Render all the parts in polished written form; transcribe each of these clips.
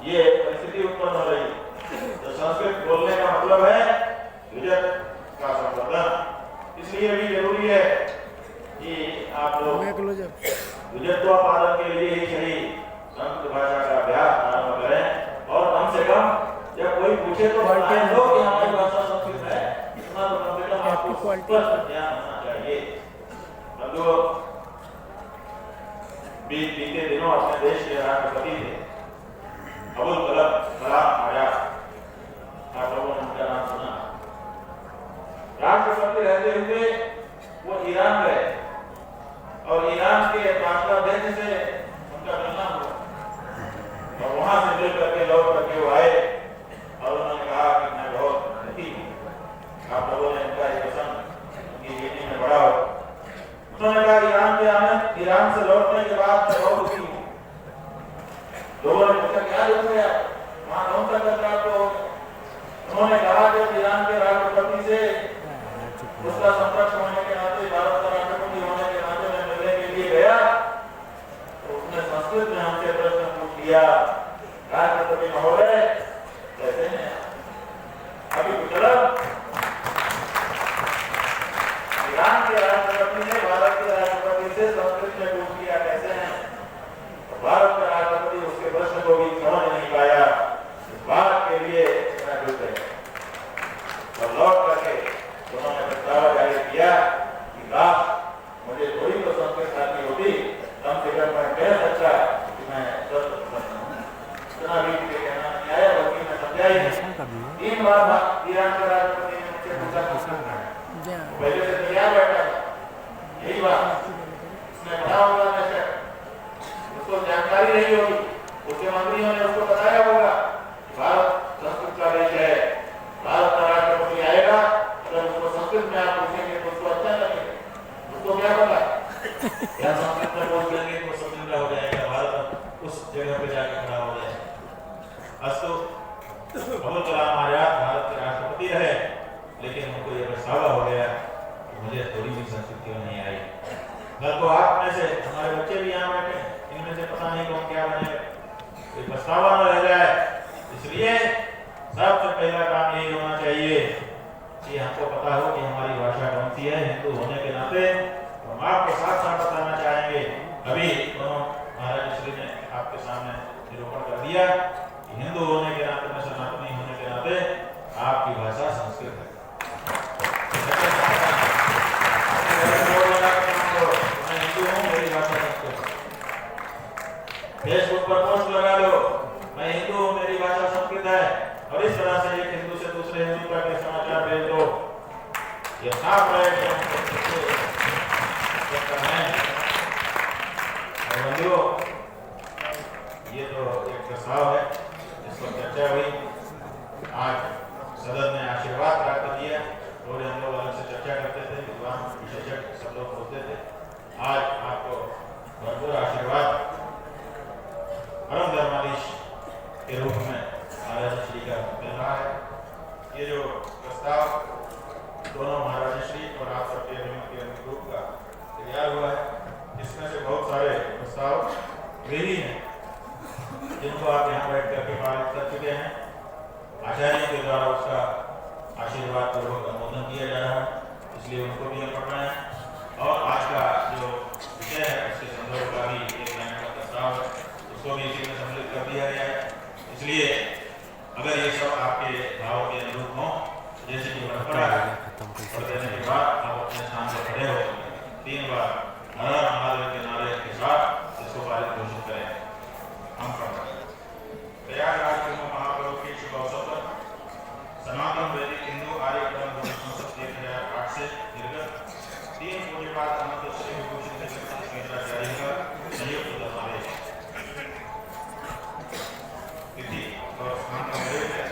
ये परिस्थिति उत्पन्न हो रही है। तो संस्कृत बोलने का मतलब है विजय का संवर्धन। इसलिए भी जरूरी है कि आप लोग विजयत्व पालन के लिए ही सही संस्कृत भाषा का अभ्यास आरंभ करें। और कम से कम जब कोई पूछे तो बताएं दो कि हमारी भाषा संस्कृत है, इतना तो कम से कम आपको स्पष्ट ज्ञान होना चाहिए। बंधुओं, बीते दिनों अपने देश के राष्ट्रपति थे अबुल कलाम आजाद। आप लोगों ने उनका नाम सुना। राष्ट्रपति रहते हुए वो ईरान गए और ईरान के बांग्लादेश से उनका मिलना हुआ और वहां से मिल करके लौट करके वो आए और उन्होंने कहा कि मैं बहुत दुखी हूँ। आप लोगों ने उनका ये पसंद उनकी बेटी में बड़ा हो। उन्होंने कहा ईरान से लौटने के बाद मैं बहुत दुखी हूँ। लोगों ने पूछा क्या दुख है, वहां कौन सा खतरा आपको? उन्होंने कहा जब ईरान के राष्ट्रपति से उसका संपर्क होने के नाते, भारत का राष्ट्रपति होने के नाते मैं मिलने के लिए गया तो उसने संस्कृत में हमसे प्रश्न पूछ लिया, राष्ट्रपति महोदय कैसे हैं? अभी गुजरात ईरान के राष्ट्रपति ने भारत के राष्ट्रपति से संस्कृत में पूछ लिया कैसे हैं? भारत का राष्ट्रपति उसके प्रश्न को भी समझ नहीं पाया। इस बात के लिए मैं डूब गया और लौट करके उन्होंने प्रस्ताव जारी किया कि काश मुझे थोड़ी तो संस्कृत आती होती, कम से कम मैं कह सकता कि मैं संस्कृत पढ़ता हूँ। इतना भी कहना नहीं आया, बल्कि मैं समझाई 3 बार ईरान के राष्ट्रपति ने मुझसे पूछा पहले से तैयार बैठा था। यही बात उसने पढ़ा होगा, उसको जानकारी नहीं होगी, उसके मंत्रियों ने उसको बताया होगा भारत संस्कृत का देश है, भारत का राष्ट्रपति आएगा अगर उसको संस्कृत में आप पूछेंगे तो उसको अच्छा लगेगा। उसको क्या पता या संस्कृत में बोल देंगे तो स्वतंत्र हो जाएगा, भारत उस जगह पे जाकर खड़ा हो जाएगा। अस्तु अबुल कलाम आजाद भारत के राष्ट्रपति रहे, लेकिन उनको ये पछतावा हो गया कि मुझे थोड़ी भी संस्कृत क्यों नहीं आई। कल को आप में से हमारे बच्चे भी यहाँ बैठे, इनमें से पता नहीं कौन क्या बनेगा, कोई पछतावा न रह जाए। इसलिए सबसे पहला काम यही होना चाहिए कि हमको पता हो कि हमारी भाषा कौन सी है। हिंदू होने के नाते हम आपको साथ साथ बताना चाहेंगे। अभी दोनों महाराज श्री ने आपके सामने निरूपण कर दिया कि हिंदू होने के नाते, में सनातनी होने के नाते आपकी भाषा संस्कृत है। मैं हिंदू हूँ, मेरी भाषा संस्कृत है। फेसबुक पर पोस्ट लगा लो, मैं हिंदू हूँ, मेरी भाषा संस्कृत है, और इस तरह से एक हिंदू से दूसरे हिंदू का के समाचार भेज दो। ये साफ है कि हम बंधुओं, ये तो एक प्रस्ताव है, इस पर चर्चा हुई। आज सदन ने आशीर्वाद प्राप्त किया। थोड़े हम लोग अलग से चर्चा करते थे, विद्वान विशेषज्ञ सब लोग बोलते थे। आज आपको भरपूर आशीर्वाद परम धर्माधीश के रूप में महाराज श्री का मिल रहा है। ये जो प्रस्ताव दोनों महाराज श्री और आप सबके अभिमत के ग्रुप का तैयार हुआ है, इसमें से बहुत सारे प्रस्ताव वेरी हैं जिनको आप यहाँ बैठ करके पारित कर चुके हैं। आचार्यों के द्वारा उसका आशीर्वाद पूर्वक अनुमोदन किया जा रहा है, इसलिए उनको भी हम पढ़ रहे हैं। और आज का जो विषय है उसके संदर्भ का भी एक लाइन का प्रस्ताव है, उसको भी इसी में सम्मिलित कर दिया गया है। इसलिए अगर ये सब आपके भाव के अनुरूप हों, जैसे कि परंपरा है, पढ़ देने के बाद आप अपने स्थान पर खड़े हो 3 बार हर हर महादेव के नारे के साथ इसको पारित घोषित करें। हम पढ़ रहे हैं। प्रयागराज के महाप्रभु के शुभ अवसर पर सनातन वैदिक हिंदू आर्य धर्म संसद 1008 से निर्गत 3 पूज्यपाद अनंत श्री विभूषित शंकराचार्य का संयुक्त दस्तावेज तिथि और स्थान का आगे है।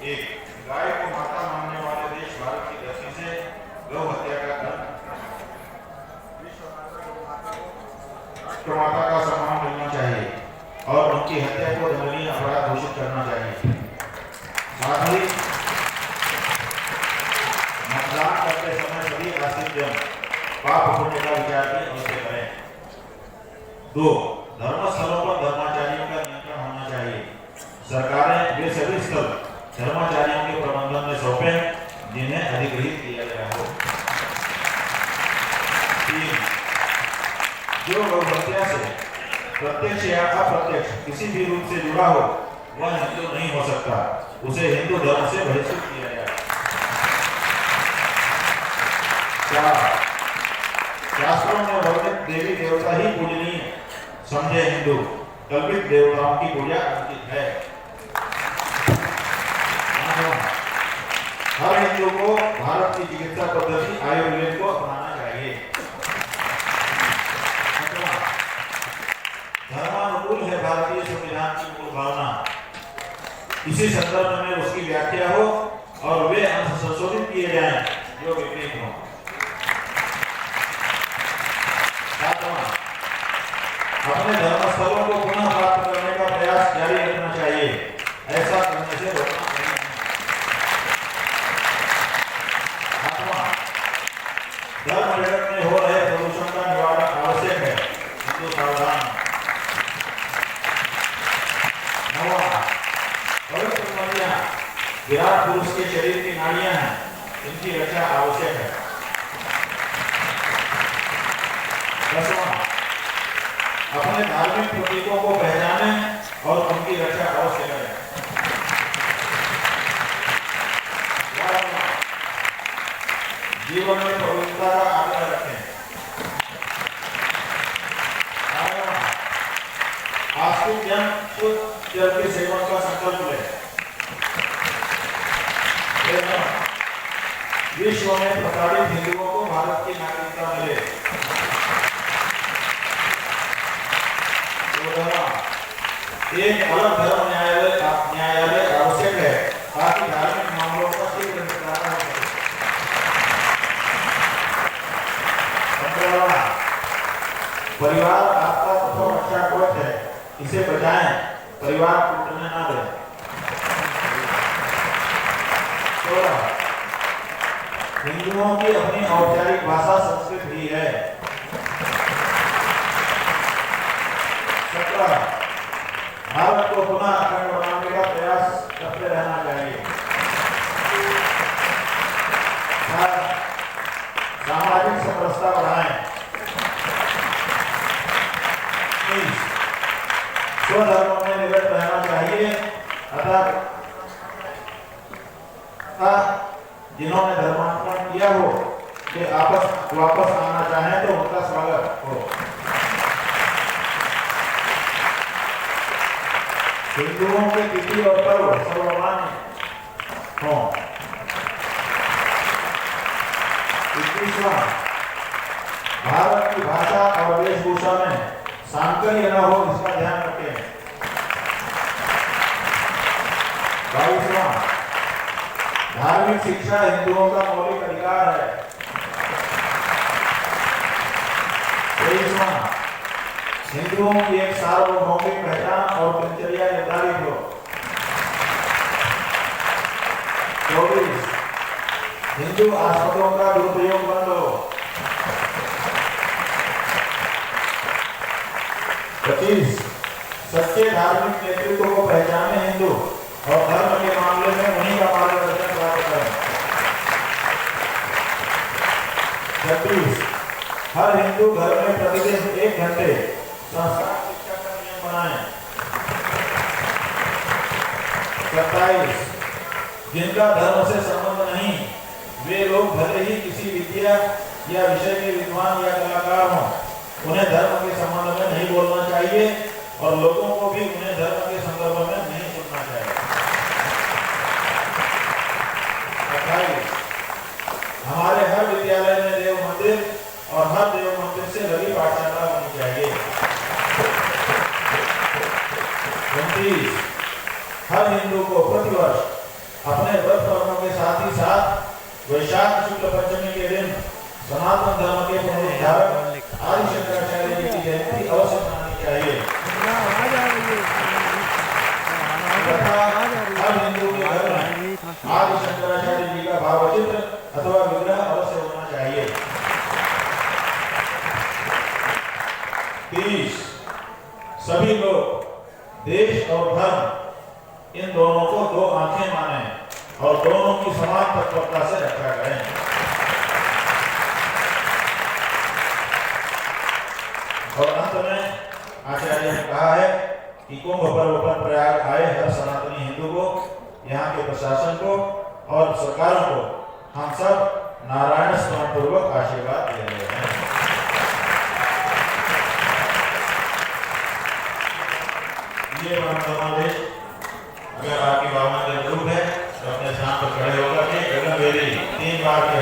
1. गाय को माता मानने वाले देश भारत की धरती से गौ हत्या का दंड, तो माता का सम्मान मिलना चाहिए और उनकी हत्या को दंडनीय अपराध घोषित करना चाहिए। साथ ही मतदान करते समय सभी 2. धर्मस्थलों पर धर्माचार्यों का नियंत्रण होना चाहिए। सरकारें वे सभी स्थल धर्माचार्यों के प्रबंधन में सौंपे जिन्हें अधिग्रहित किया गया हो। 3. जो गौहत्या से प्रत्यक्ष या अप्रत्यक्ष किसी भी रूप से जुड़ा हो वह हिंदू नहीं हो सकता, उसे हिंदू धर्म से बहिष्कृत किया जाए। 4. शास्त्रों में वर्णित देवी देवता ही पूजनीय समझे हिंदू, कल्पित देवताओं की पूजा अनुचित है। हर हिंदू को भारत की चिकित्सा पद्धति आयुर्वेद को अपनाना चाहिए। धर्मानुकूल है भारतीय संविधान की मूल भावना, इसी संदर्भ में उसकी व्याख्या हो और वे अंश संशोधित किए जाएं जो विपरीत हो। 7वां, अपने धर्मस्थलों को पुनः प्राप्त करने का प्रयास जारी रखना चाहिए, ऐसा करने से रोकना नहीं। 8वां, धर्म जगत में हो रहे प्रदूषण का निवारण आवश्यक है, हिंदू सावधान। 9वां, पवित्र नदियां विराट पुरुष के शरीर की नाड़ियां हैं, इनकी रक्षा आवश्यक है। 10वां, अपने धार्मिक प्रतीकों को पहचाने और उनकी रक्षा अवश्य करें। 11वां, जीवन में पवित्रता का आग्रह रखें। 12वां, आस्तिक जन शुद्ध जल के सेवन का संकल्प लें। 13वां, विश्व में प्रताड़ित हिंदुओं को भारत की नागरिकता मिले। 14वां, एक अलग धर्म न्यायालय आवश्यक है ताकि धार्मिक मामलों का शीघ्र निपटारा हो सके। 15वां, परिवार आपका प्रथम रक्षा कवच है, इसे बचाएं, परिवार टूटने ना दें। 16, हिंदुओं की अपनी औपचारिक भाषा संस्कृत ही है। 17, भारत को पुनः अखंड बनाने का प्रयास करते रहना चाहिए। 18, सामाजिक समरसता बढ़ाएं। 19, स्वधर्म में निरत रहना चाहिए, अतः जिन्होंने धर्मांतरण किया हो वे वापस आना चाहें तो उनका स्वागत हो। हिंदुओं के तिथि और पर्व सर्वमान्य हो। 21वां, भारत की भाषा और वेशभूषा में सांकर्य न हो इसका ध्यान रखें। 22वां, धार्मिक शिक्षा हिंदुओं का मौलिक अधिकार है। 23वां, हिंदुओं की एक सार्वभौमिक पहचान और दिनचर्या निर्धारित हो। 24, हिंदू आस्पदों का दुरुपयोग बंद हो। 25, सच्चे धार्मिक नेतृत्व को पहचाने हिंदू और धर्म के मामले में उन्हीं का मार्गदर्शन प्राप्त करें। 26, हर हिंदू घर में प्रतिदिन 1 घंटे संस्कार शिक्षा का नियम बनाएं। 27, जिनका धर्म से संबंध नहीं वे लोग भले ही किसी विद्या या विषय के विद्वान या कलाकार हों, उन्हें धर्म के संबंध में नहीं बोलना चाहिए और लोगों को भी उन्हें धर्म के संदर्भ में नहीं सुनना चाहिए। 28, हमारे हर विद्यालय में देव मंदिर और हर देव मंदिर से रवि पाठशाला होनी चाहिए। 29, हर हिंदू को प्रतिवर्ष अपने व्रत कर्मों के साथ ही साथ वैशाख शुक्ल पंचमी के दिन सनातन धर्म के पुनरुद्धारक आदि शंकराचार्य जी की जयंती अवश्य मनानी चाहिए। हर हिंदू के घर में आदि शंकराचार्य जी का भावचित्र अथवा विग्रह अवश्य होना चाहिए। 30, समान तत्परता से रक्षा करें। और अंत में आचार्य ने कहा है कि कुंभ पर्व पर प्रयाग आए हर सनातनी हिंदू को, यहाँ के प्रशासन को और सरकारों को हम सब नारायण स्मरण पूर्वक आशीर्वाद दे रहे हैं। ये देश अगर आपकी भावना के रूप है तो अपने स्थान पर खड़े होकर के गगन बेरी 3 बार के